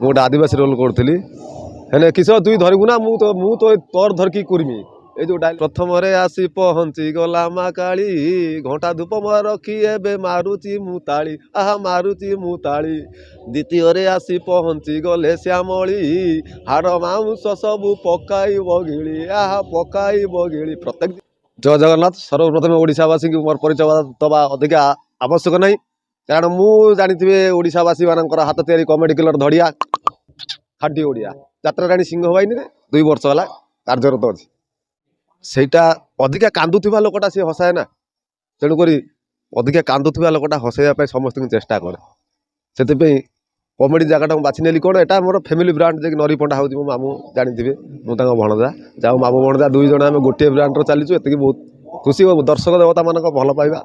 गोटे आदिवासी रोल करी हेले किस तुई धरबू ना तो तोर धरकी करमी ये जो प्रथम आसी पहुँची गला माँ काली घंटा धूप रखी एबे मारुची मुताली आहा मारुची मुताली द्वितीय आसी पहुँची गले श्यामली हाड़ माउंस सबू पकाई बगिली आहा पकाई बगिली प्रत्येक जय जगन्नाथ सर्वप्रथम ओडावासी मोर परिचय दवा अधिका आवश्यक नहीं कारण मु जानी ओडावासी मानकर हाथ तैयारी कमेडी किलर धड़िया खाटी ओडिया यात्रा राणी सिंह बाहिनी 2 वर्ष है कार्यरत अच्छी सेटा अधिका कांदुवा लोकटा सी हसाए ना तेणुक अधिका कांदुवा लोकटा हसैया समस्त चेष्टा करे से कमेडी जगटा बाछि नेली कौन एटा मोर फैमिली ब्रांड जे नरी पंडा हूँ मो मामू जानी मुझे भणजा जाओ मामू भणजा 2 जन आम गोटे ब्रांड चलीचु एति बहुत खुशी दर्शक देवता मान भल पाइबा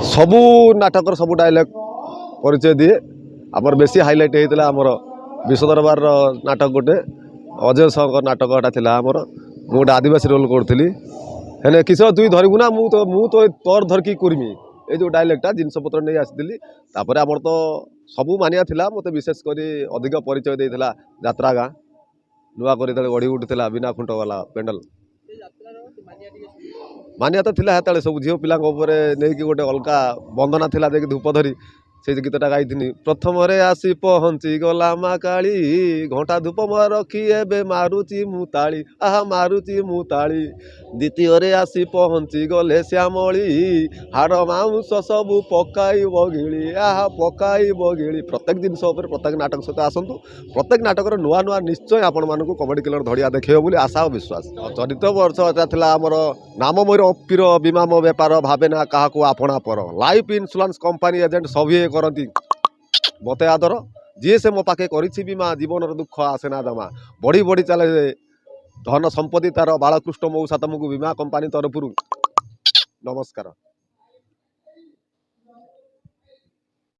सबू नाटक सबू डायलॉग परिचय दिए आमर बेसी हाइलाइट होता आमर विश्व दरबार नाटक गोटे अजय सर नाटक एटा आमर गोटे आदिवासी रोल करी हेले किस तुई धरबू ना तो तोर धरकी करमी ये जो डायलॉगटा जिनपतर नहीं आसी तापर आमर तो सबू मानिया थिला मत विशेष कर अधिक परिचय देता यात्रा गाँ नुआ कर गढ़ी उठा बिना खुंट वाला पेंडल मानिया तो थिला हेतु सब झील पिला नहीं कि गोटे अलग वंदना थिला देखिए धूप धरी से गीतटा गाई प्रथम आसी पहुँची गला माँ काली घंटा धूप रखी एबे मारुची मुताली आहा मारुची मुताली द्वितीय आसी पहुँची गले श्यामली हाड़ माउंस सबू पकाई बगिली आहा पकाई बगिली प्रत्येक जिनस प्रत्येक नाटक सहित आसतु प्रत्येक नाटक नुआ नुआ निश्चय आपण मानक कमेडी किलर धड़िया देखे बोली आशा और विश्वास चलित वर्ष एटा आमर नाम मोर पीर बीमा मो बेपार भावेना क्या आपणा पर लाइफ इन्सुरांस कंपनी एजेंट सभी करती मत आदर जी से मो पाखे करी बीमा जीवन दुख आसेना जमा बढ़ी बढ़ी चले धन संपत्ति तार बालकृष्ण मौसा तुमको बीमा कंपनी तरफ नमस्कार।